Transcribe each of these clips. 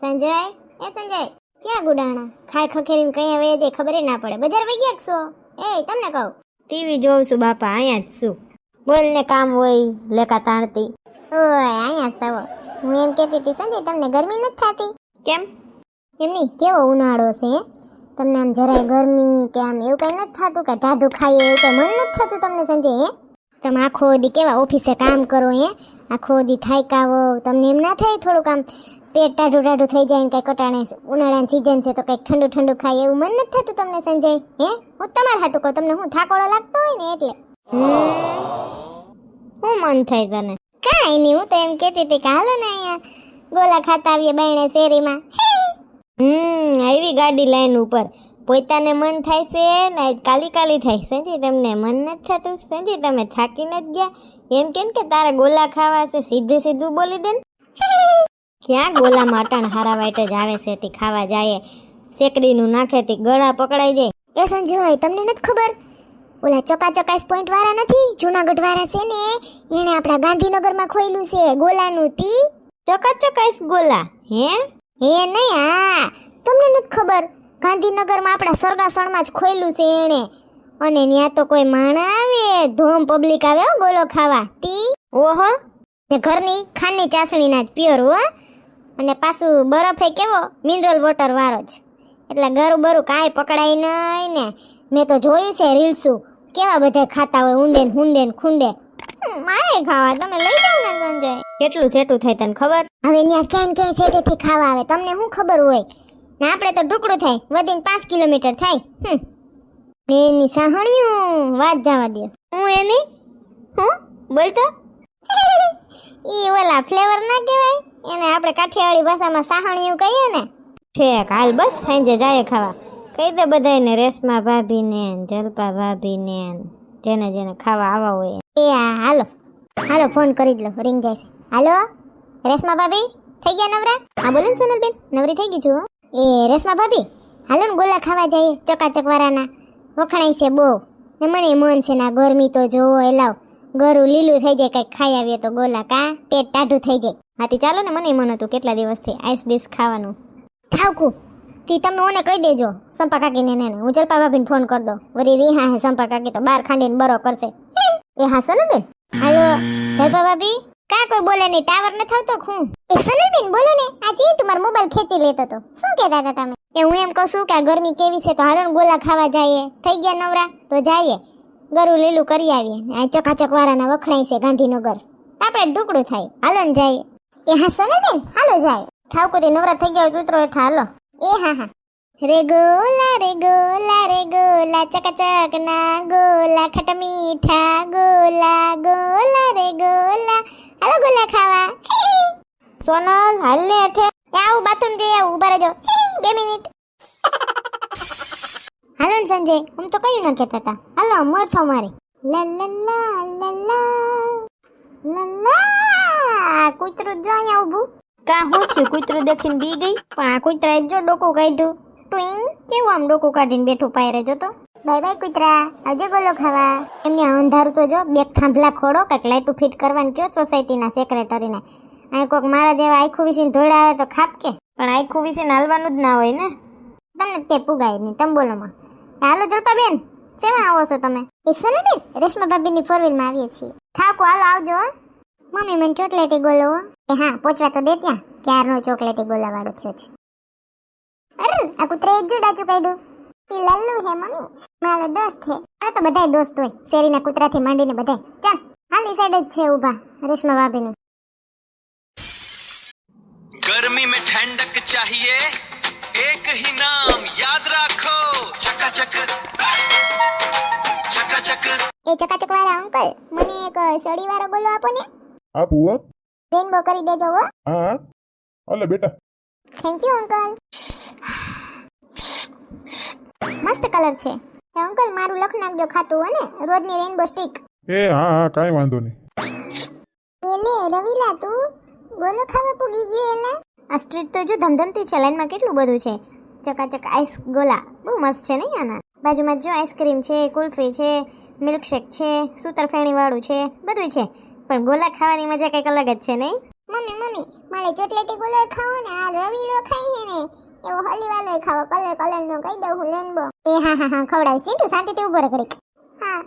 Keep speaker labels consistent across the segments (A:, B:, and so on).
A: સંજય, એ સંજય, ક્યાં ગુડાણા? ખાઈ ખખેરીને કઈ આવે જે ખબર ના પડે. બજાર વઈ ગયા છો? એ તમને કહું, ટીવી જોઉં છું બાપા, અહીંયા જ છું. બોલ ને, કામ હોય લેકા તાણતી. ઓય અહીંયા સવો. હું એમ કહેતી હતી સંજય, તમને ગરમી નથી થતી? કેમ? એમની કેવો ઉનાળો છે, તમને આમ જરાય ગરમી કે આમ એવું કઈ નથી થતું કે ટાઢું ખાઈએ એવું કઈ મન નથી થતું તમને સંજય? હે, તમે આખો દી કેવા ઓફિસે કામ કરો, હે આખો દી થાયકાવો, તમને એમ ના થાય થોડુંક આમ પેટ ટાઢું ટાઢું થઈ જાય ને કઈ કટાણે ઉનાળાની સીઝન છે તો કઈક ઠંડુ ઠંડુ ખાય એવું મન નથી થતું તમને સંજય? હે, હું તમારે હાટું કહું, તમને હું થાકોડો લાગતો હોય ને એટલે. શું મન થાય તને? કાંઈ નહીં, હું તો એમ કહેતી હતી કે હાલો ને અહીંયા ગોલા ખાતા આવીએ બાયણે શેરીમાં. આવી ગાડી લાઈન ઉપર પોતાને મન થાય છે ને આજ કાલી કાલી થાય. સંજય તમને મન નથી થતું? સંજય તમે થાકી નથી ગયા? એમ કેમ કે તારે ગોલા ખાવા છે, સીધું સીધું બોલી દે ને. ક્યાં ગોલામાં અટાણ હારા વાઈટ જ આવે છે તે ખાવા જાય, શેકડીનું નાખે તે ગળા પકડાઈ જાય. એ સંજય તમને નથી ખબર, ઓલા ચોકાચોકાસ પોઈન્ટ વાળા નથી, જૂનાગઢ વાળા છે ને, એને આપણા ગાંધીનગરમાં ખોયલું છે ગોલાનું. તી ચોકાચોકાસ ગોલા? હે નહીં, હા તમને નથી ખબર, ગાંધીનગરમાં આપણા સરગાસણમાં જ ખોયલું છે એને. અને ત્યાં તો કોઈ માણા આવે, ધોમ પબ્લિક આવે ગોલો ખાવા. તી ઓહો, ને ઘરની ખાંડની ચાસણીના જ પ્યોર હો. અને પાછું બરફે કેવો મિનરલ વોટર વાળો જ, એટલે ગરું બરું કાંઈ પકડાય નહીં ને. મેં તો જોયું છે રીલ્સું, કેવા બધા ખાતા હોય ઊંડે ને હુંડે ને ખૂંડે. મારે ખાવા, તમે લઈ જાવ ને સંજય. કેટલું સેટું થાય તને ખબર? હવે ત્યાં ક્યાંય સેટેથી ખાવા આવે તમને શું ખબર હોય? ને આપણે તો ઢુકડું થાય, વધીને 5 કિલોમીટર થાય. ને એની સાહણિયું વાત જવા દો. હું એની હું બોલતો ઈ ઓલા ફ્લેવર ના કહેવાય એને, આપણે કાઠિયાવાડી ભાષામાં સાહણિયું કહીએ ને. ઠેક હાલ બસ સાંજે જાય ખાવા. કહી દે બધાને, રેશમા ભાભીને જલપા ભાભીને જેને જેને ખાવા આવા હોય. એ હાલો હાલો ફોન કરી જ લો, રિંગ જાય છે. હાલો રેશમા ભાભી, થઈ ગયા નવરા? હા બોલો ને સોનલબેન, નવરી થઈ ગઈ છું. એ રેશમા ભાભી હાલો ને ગોલા ખાવા જઈએ, ચકાચક વાળાના વખણાય છે બહુ. ને મને મન છે ના, ગરમી તો જોવો એલાવ, ગરું લીલું થઈ જાય, કઈક ખાઈ આવીએ તો ગોલા કા પેટ ટાઢું થઈ જાય. હાથી ચાલો ને, મને મન હતું કેટલા દિવસથી આઈસ ડીશ ખાવાનું. થાવકું તી તમે મને કહી દેજો સંપા કાકીને ને, હું જલપા ભાભીને ફોન કરી દો. વરી રીહા હે સંપા કાકી તો બાર ખાંડીને બરો કરશે. એ હા સોનલબેન. હાલો જલપા ભાભી, કા કોઈ બોલે નહીં, ટાવર ન થાવતો હું. એ સોનલબેન બોલો ને, આ ચીંટુ મારો મોબાઈલ ખેંચી લેતો તો. શું કહેતા હતા તમે? એ હું એમ કહું છું કે આ ગરમી કેવી છે તો હાલો ને ગોલા ખાવા જઈએ. થઈ ગયા નવરા તો જઈએ, ગરું લીલું કરી આવીએ. આ ચકાચક વાળાના વખણાય છે ગાંધીનગર, આપણે ઢુકડું થાય. હાલો ને જઈએ. એ હા સોનલબેન હાલો જાય. ઠાવકુથી નવરા થઈ ગયા હોય ઉતરો હેઠા હાલો. એ હા હા. રે ગોલા રે ગોલા રે ગોલા, ચકાચક ના ગોલા, ખટ મીઠા ગોલા, ગોલા રે ગોલા, હાલો ગોલા ખાવા. સોનલ હાલ ને હેઠે. આવું બાથરૂમ જઈ આવું, ઉભા રહેજો 2 મિનિટ. હાલો ને સંજય, હું તો કયું ના કહેતા હતા. હાલો મોર છો મારી. લા લા લા લા લા. કૂતરું જો અહીંયા ઊભું. કા હું થયું? કૂતરું દેખીને બી ગઈ, પણ આ કૂતરાએ જો ડોકું કાઢ્યું. ટુઈંગ કેવું આમ ડોકું કાઢીને બેઠું પાયરે જો તો. બાય બાય કૂતરા, આજે ગોલો ખાવા. એમને અંધારું તો જો, 2 થાંભલા ખોડો, કંઈક લાઈટું ફિટ કરવાનું કયો સોસાયટીના સેક્રેટરીને. અહીં કોઈક મારા જેવા આખું વિસીને ધોળા આવે તો ખાપ કે, પણ આખું વિસીને હાલવાનું જ ના હોય ને. તમને કે પુગાય નહીં, તમે બોલોમાં. હાલો જલપા બેન, શેમાં આવો છો તમે? એ સોનલબેન રેશમા ભાભીની 4 વ્હીલમાં આવીએ છીએ. ઠાકો હાલો આવજો. મમ્મી મને ચોકલેટી ગોલો. એ હા પહોંચવા તો દે, ત્યાં ક્યારનો ચોકલેટી ગોલા વાળો થયો છે. અરે આ કૂતરાએ જો ડાચું કાઢ્યું. એ લલ્લુ હે મમ્મી, મારો દોસ્ત હે. આ તો બધાય દોસ્ત હોય, શેરીના કૂતરાથી માંડીને બધાય. ચાલ હાલી સાઈડ જ છે ઊભા રેશમા ભાભીની.
B: गर्मी में ठंडक चाहिए, एक ही नाम याद रखो, चकाचक चकाचक.
A: એ ચકાચક વાળા અંકલ, મને એક સડી વાળો ગોલો આપો ને.
C: આપું હો?
A: રેનબો કરી દેજો હો.
C: હા અલે બેટા.
A: Thank you uncle. મસ્ત કલર છે. એ અંકલ મારું લખ નાખજો ખાતું હો ને, રોજની રેનબો સ્ટિક.
C: એ હા હા કાંઈ વાંધો નહીં.
A: એલે રવિલા તું ગોલો ખાવા પૂગી ગયો એલા. આ સ્ટ્રીટ તો જો ધમધમતી છે, લાઈનમાં કેટલું બધું છે. ચકાચક આઈસ ગોલા બહુ મસ્ત છે નહીં આના. બાજુમાં જો આઈસ્ક્રીમ છે, કુલ્ફી છે, મિલ્કશેક છે, સૂતરફેણી વાળું છે, બધું છે. પણ ગોલા ખાવાની મજા કંઈક અલગ જ છે નહીં? મમ્મી મારે ચોકલેટી ગોલો ખાવો ને આ રવીલો ખાઈ હે ને એવો હલીવાલો ખાવો કલર નો કહી દઉં હું લેનબો એ હા ખવડાવ સીટુ શાંતિથી ઉભો રહે ઘડીક હા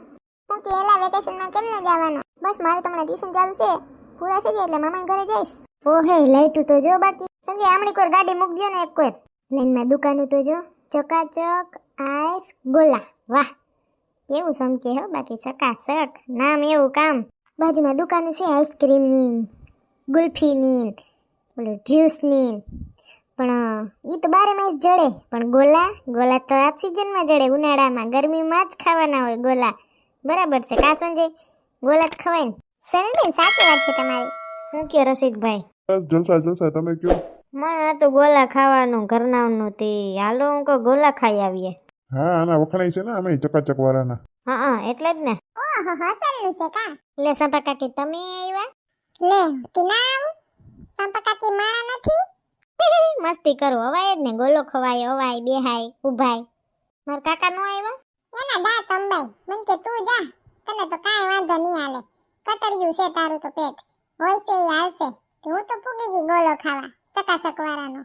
A: હું કે એલા વેકેશન માં કેમ ન જવાનો બસ મારે તમારા ટ્યુશન ચાલુ છે પૂરા થઈ જાય એટલે મામા ઘરે જઈશ ઓહે લાઈટું તો જો બાકી સંજય આમણી કોર ગાડી મૂક દયો ને એક કોર લાઈનમાં દુકાનું તો જો ચકાચક આઈસ ગોલા વાહ કેવું સમકે હો બાકી ચકાચક નામ એવું કામ બાજુમાં દુકાન છે આઈસ્ક્રીમની ગુલ્ફીની ઓલું જ્યુસની પણ ઈ તો 12 માસ જડે પણ ગોલા તો આ સિઝનમાં જડે ઉનાળામાં ગરમીમાં જ ખાવાના હોય ગોલા બરાબર છે કા સંજય ગોલા જ ખવાય ને સનલબેન સાચી વાત છે તમારી હું કયો રસિકભાઈ
C: બસ જલસા તમે કયો
A: મને તો ગોલા ખાવાનું ઘરનાનું તે હાલો હું કહું ગોલા ખાઈ આવીએ
C: હા આના વખણાય છે ને અમે ચકાચક વાળાના
A: હા એટલે જ ને ઓહો હસલું છે કા લે સંપા કાકી તમે આવ્યા લે તીનામ સંપા કાકી માણા નથી મસ્તી કરો અવાય જ ને ગોલો ખવાય અવાય બેહાય ઉભાય માર કાકા નો આવ્યા એના દાંત અંબાઈ મન કે તું જા તને તો કાઈ વાંધો નહીં હાલે કટરિયું છે તારું તો પેટ હોય છે ઈ હાલશે હું તો ફૂગી ગઈ ગોલો ખાવા ચકાચક વાળાનો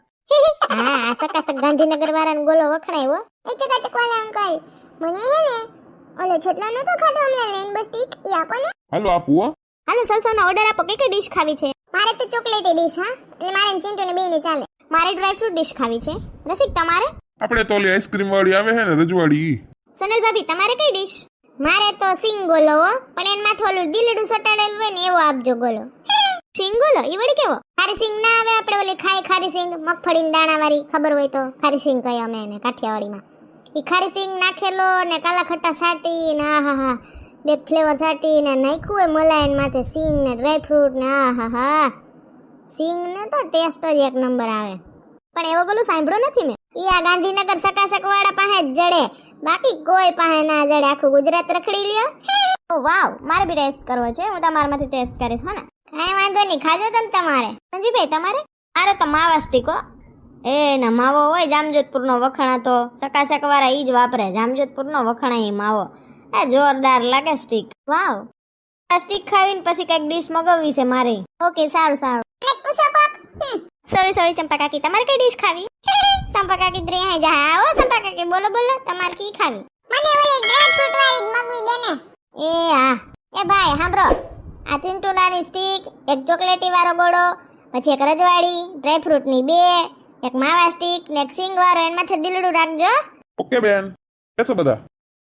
A: હા આ ચકાચક ગાંધીનગર વાળાનો ગોલો વખણાય હો એ ચકાચક વાળા અંકલ મને હે ને ઓલો છોટલા નતો ખાધો હમણાં રેનબો સ્ટીક ઈ આપો ને
C: હાલો આપું હો
A: હાલો સૌનો ઓર્ડર આપો કઈ ડીશ ખાવી છે મારે તો ચોકલેટી ડીશ હા એટલે મારે ચિંટુ ને બેને ચાલે મારે ડ્રાય ફ્રૂટ ડીશ ખાવી છે રસિક તમારે
C: આપણે તો ઓલી આઈસ્ક્રીમ વાળી આવે છે ને રજવાડી ઈ
A: સોનલ ભાભી તમારે કઈ ડીશ મારે તો સિંગ ગોલો હો પણ એન માથે ઓલું દીલડું સટાડેલું હોય ને એવો આપજો ગોલો સિંગ ગોલો ઈ વળી કેવો ખારી સિંગ ના આવે આપણે ઓલી ખાઈ ખારી સિંગ મગફળીની દાણા વાળી ખબર હોય તો ખારી સિંગ કહે અમે એને કાઠિયાવાડીમાં ઈ ખારી સિંગ નાખેલો ને કાલા ખટ્ટા સાટી ને આહાહા બે ફ્લેવર સાટી ને નાખ્યું હોય મલાઈ માથે સિંગ ને ડ્રાય ફ્રૂટ ને આહાહા સિંગ ને તો ટેસ્ટ જ એક નંબર આવે પણ એવો ગોલું સાંભળ્યો નથી મેં ઈ આ ગાંધીનગર સકાસક વાળા પાસે જ જડે બાકી કોઈ પાસે ના જડે આખું ગુજરાત રખડી લ્યો ઓ વાવ મારે બી ટેસ્ટ કરવો છે હું તમારામાંથી ટેસ્ટ કરીશ હો ને કાંઈ વાંધો નહીં ખાજો તમે તમારે સંજીભાઈ તમારે અરે તો માવા સ્ટીક હો એ ના માવો હોય જામજોધપુરનો વખણાતો સકાસક વાળા ઈ જ વાપરે જામજોધપુરનો વખણાય માવો એ જોરદાર લાગે સ્ટીક વાવ આ સ્ટીક ખાવીને પછી કઈક ડીશ મગાવવી છે મારે ઓકે સારું સોરી ચંપા કાકી તમારે કઈ ડીશ ખાવી ચંપા કાકી દ્રે હે જા આવો ચંપા કાકી બોલો તમારે કી ખાવી મને ઓલી ડ્રાય ફ્રૂટ વાળી મગવી દે ને એ હા એ ભાઈ સાંભળો આ ચિંટુનાની સ્ટીક એક ચોકલેટી વાળો ગોળો પછી એક રજવાડી ડ્રાય ફ્રૂટ ની બે એક માવા સ્ટીક ને એક સિંગ વાળો એન માથે દિલડું રાખજો
C: ઓકે બેન કેસો બધા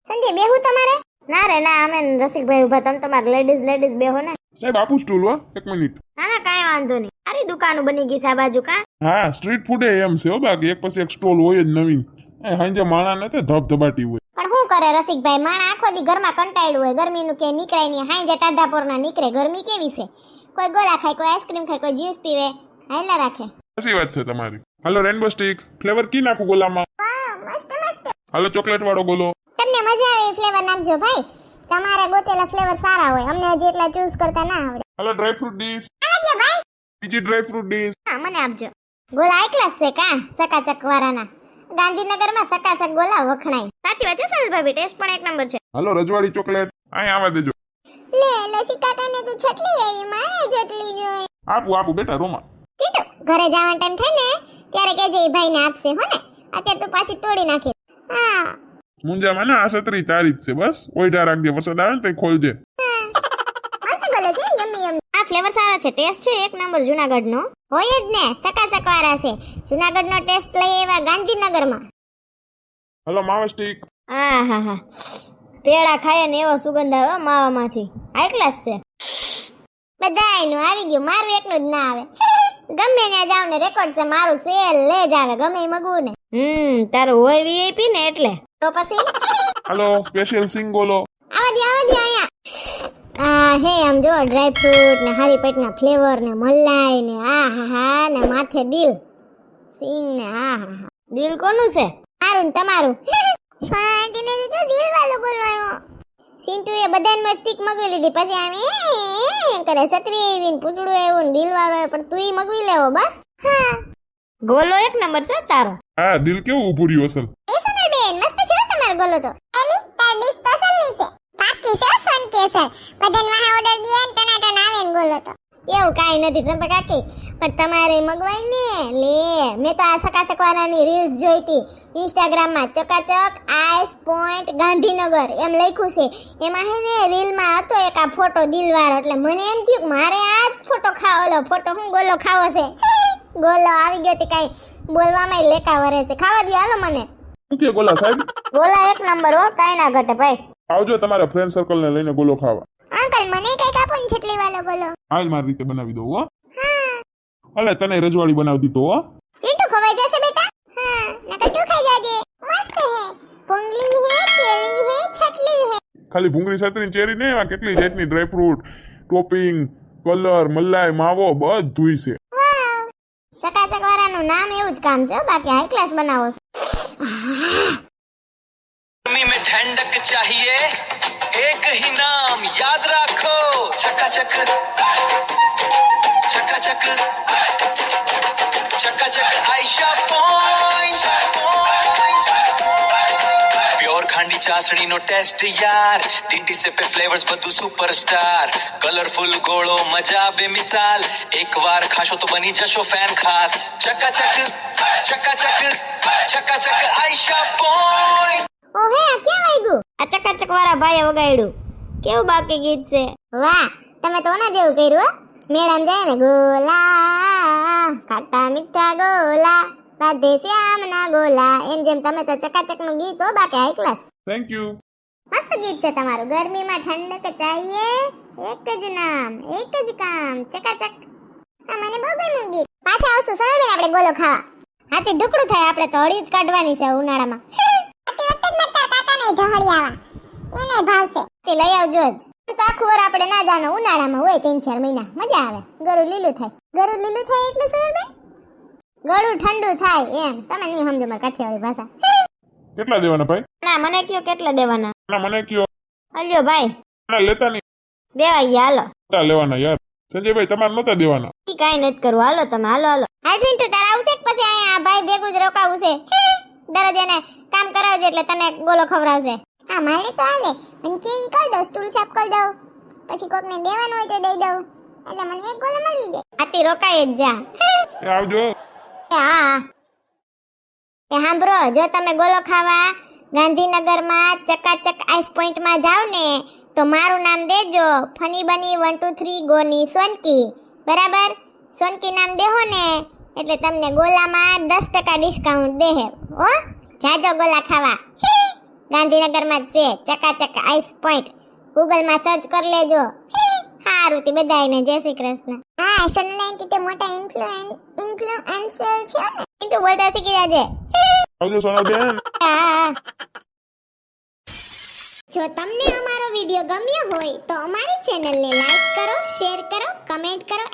A: સંજય બેહું તમારે ના રે ના અમે રસિકભાઈ ઉભા તમે તમારે લેડીઝ બેહો ને
C: સાહેબ આપું સ્ટૂલ હો 1 મિનિટ
A: ના કાંઈ વાંધો નહીં સારી દુકાનો બની ગઈ છે આ બાજુ કા
C: હા સ્ટ્રીટ ફૂડ એમ છે હો બાકી એક પછી એક સ્ટોલ હોય જ નવીન એ હાંજે માણા ને તે ધબધબાટી હોય
A: પણ શું કરે રસિકભાઈ માણા આખો દી ઘરમાં કંટાળ્યું હોય ગરમીનું કે નીકળાય નહીં હાંજે ટાઢા પોરના નીકળે ગરમી કેવી છે કોઈ ગોળા ખાય કોઈ આઈસ્ક્રીમ ખાય કોઈ જ્યુસ પીવે હાઈલા રાખે
C: સાચી વાત છે તમારી હાલો રેનબો સ્ટીક ફ્લેવર કી નાખું ગોલામાં
A: મસ્ત
C: હાલો ચોકલેટ વાળો ગોલો
A: તમને મજા આવે એ ફ્લેવર નાખજો ભાઈ તમારે ગોતેલા ફ્લેવર સારા હોય અમને હજી એટલા ચૂઝ કરતા ના આવડે
C: હાલો ડ્રાય ફ્રૂટ ડીશ
A: આવજો ભાઈ
C: બીજી ડ્રાય ફ્રૂટ ડીશ
A: હા મને આપજો ગોલા હાઈ ક્લાસ છે કા ચકાચક વાળાના ગાંધીનગરમાં સકાસક ગોલા વખણાય સાચી વાત છે સલ ભાભી ટેસ્ટ પણ એક નંબર છે
C: હાલો રજવાડી ચોકલેટ અહીં આવા દેજો
A: લે લસિકા તને તો છટલી આવી મારે જેટલી જોઈ
C: આપું બેટા રોમા
A: ચીટુ ઘરે જવાનો ટાઈમ થાય ને ત્યારે કહેજે ઈ ભાઈને આપશે હો ને અત્યારે તું પાછી તોડી નાખી હા
C: મુંજામાં ના આ છત્રી તારી જ છે બસ ઓઈઢા રાખજે વરસાદ આવે ને તો ખોલજે
A: મસ્ત ગોલો છે યમ્મી આ ફ્લેવર સારો છે ટેસ્ટ છે એક નંબર જૂનાગઢનો હોય જ ને સકાસક વાળા છે જૂનાગઢનો ટેસ્ટ લઈ એવા ગાંધીનગરમાં
C: હાલો માવા સ્ટીક
A: આહાહા પેડા ખાય ને એવો સુગંધ આવે માવામાંથી હાઈ ક્લાસ છે બધાયનું આવી ગયું મારું એકનું જ ના આવે ગમે ત્યાં જાવ ને રેકોર્ડ છે મારું સેલ લે જ આવે ગમે એ મગવું ને તારું હોય વીઆઈપી ને એટલે તો પછી
C: હાલો સ્પેશિયલ સિંગ ગોલો
A: આવા દે અહીંયા આ હે આમ જો ડ્રાય ફ્રૂટ ને હારી પેટના ફ્લેવર ને મલાઈ ને આહાહા ને માથે દિલ સિંગ ને આહાહા દિલ કોનું છે મારું ને તમારું શાંતિને તો દિલ વાળો બોલવાનો સિંટુ એ બધાને સ્ટીક મગવી લીધી પછી આમ કરે છત્રી આવીને પૂછડું આવ્યું ને દિલ વાળો આવ્યો પણ તું ઈ મગવી લેવો બસ હા ગોલો એક નંબર છે તારો
C: હા દિલ કેવું ઊભું રહ્યું અસલ
A: એ સોનલ બેન મસ્ત છે તમારો ગોલો તો અલી તાર ડિશ તો સલ્લી છે પાકી છે સન કે સર બધાને વાહ ઓર્ડર દિયા ને ટનાટન આવે ને ગોલો તો એવું કાંઈ નથી સંપા કાકી, પણ તમારે મગવાઈ ને લે. મેં તો આ સકાસકવાળાની રીલ્સ જોઈ હતી ઇન્સ્ટાગ્રામમાં. ચકાચક આઈસ પોઈન્ટ ગાંધીનગર એમ લખ્યું છે. એમાં હે ને રીલમાં હતો એક આ ફોટો દિલવાળો, એટલે મને એમ થયું કે મારે આ જ ફોટો ખાવો. ઓલો ફોટો હું ગોલો ખાવો છે. ગોલો આવી ગયો તે કાંઈ બોલવામાં લેકા વરે છે. ખાવા દો હાલો મને.
C: શું કે ગોલા સાહેબ?
A: ગોલા એક નંબર હો, કાંઈ ના ઘટે ભાઈ.
C: આવજો તમારા ફ્રેન્ડ સર્કલ ને લઈને ગોલો ખાવા.
A: અંકલ મને કઈક આપો ને છેટલી વાળો ગોલો.
C: આજ મારી રીતે બનાવી દઉં હો. અલે તને રજવાડી બનાવી દીધો હો.
A: ચીંટુ ખવાઈ જશે બેટા. હા નકર તું ખાઈ જાજે. મસ્ત હે. પુંગલી હે, ચેરી હે, છટલી હે.
C: ખાલી ભૂંગળી છત્રી ચેરી ને એમાં કેટલી જાતની ડ્રાય ફ્રૂટ, ટોપિંગ, કલર, મલાઈ, માવો બધુંય છે.
A: વાવ. ચકાચક વાળાનું નામ એવું જ કામ છે હો, બાકી હાઈ ક્લાસ બનાવો છો.
B: गर्मी में ठंडक चाहिए एक ही नाम याद रखो चकाचक चकाचक चकाचक आयशा पॉइंट प्योर खांडी चासणी नो टेस्ट यार टीटी से पे फ्लेवर्स બધું સુપરસ્ટાર કલરફુલ ગોળો મજા બેમિસાલ એકવાર ખાશો તો બની જશો ફેન ખાસ ચકાચક ચકાચક ચકાચક આયશા પોઈન્ટ
A: ઓહે આ ક્યાં વાગ્યું? આ ચકાચક વાળા ભાઈએ વગાડ્યું. કેવું બાકી ગીત છે. વાહ તમે તો ઓના જેવું કર્યું હો. મેડમ જાય ને ગોલા ખાટા મીઠા ગોલા રાધે શ્યામના ગોલા એમ જેમ તમે તો ચકાચક નું ગીત હો, બાકી હાઈ ક્લાસ.
C: Thank you.
A: મસ્ત ગીત છે તમારું. ગરમીમાં ઠંડક ચાહીએ એક જ નામ એક જ કામ ચકાચક. આ મને બહુ ગમ્યું ગીત. પાછા આવશું સવારે આપણે ગોલો ખાવા. હાથી ઢુકડું થાય, આપણે તો હળી જ કાઢવાની છે ઉનાળામાં. એને ભાવશે તે લઈ આવજો જ. તો આખું વર આપણે ના જાનો ઉનાળામાં હોય 3-4 મહિના મજા આવે. ગળું લીલું થાય. ગળું લીલું થાય એટલે શું બે? ગળું ઠંડુ થાય એમ. તમે નહીં સમજો મારી કાઠિયાવાડી ભાષા.
C: કેટલા દેવાના ભાઈ?
A: ના મને કયો કેટલા દેવાના?
C: ના મને કયો.
A: અલ્યો ભાઈ
C: ના લેતા નહીં.
A: દેવા ગયા હાલો.
C: નતા લેવાના યાર. સંજયભાઈ તમારે નતા દેવાના.
A: ઈ કાઈ નથી કરવું. હાલો તમે હાલો હાલો. હાલ સિંટુ તાર આવું છે કે પછી અહીંયા આ ભાઈ ભેગું જ રોકાવું છે? દરરોજ એને કામ કરાવજે એટલે તને ગોલો ખવડાવશે. હા મારે તો હાલે. મને કે ઈ કરી દઉં, સ્ટૂલ સાફ કરી દઉં, પછી કોકને દેવાનું હોય તો દઈ દઉં, એટલે મને એક ગોલો મળી જાય. આથી રોકાય જ જા.
C: એ આવજો.
A: હા એ સાંભળો, જો તમે ગોલો ખાવા ગાંધીનગરમાં ચકાચક આઈસ પોઈન્ટમાં જાવ ને તો મારું નામ દેજો. ફની બની 1 2 3 ગોની સોનકી. બરાબર? સોનકી નામ દેહો ને એટલે તમને ગોલામાં 10% ડિસ્કાઉન્ટ દેહે હો. જાજો ગોલા ખાવા. ગાંધીનગરમાં જ છે ચકાચક આઈસ પોઈન્ટ. ગૂગલમાં સર્ચ કરી લેજો. હારું તી બધાયને જય શ્રી કૃષ્ણ. હા સોનલાઈન ટીટે મોટા ઇન્ફ્લુએન્સર છે ને. ઇન્ટુ બોલતા શીખી જાજે.
C: આવજો સોનાબેન.
A: હા. જો તમને અમારો વિડિયો ગમ્યો હોય તો અમારી ચેનલને લાઈક કરો, શેર કરો, કમેન્ટ કરો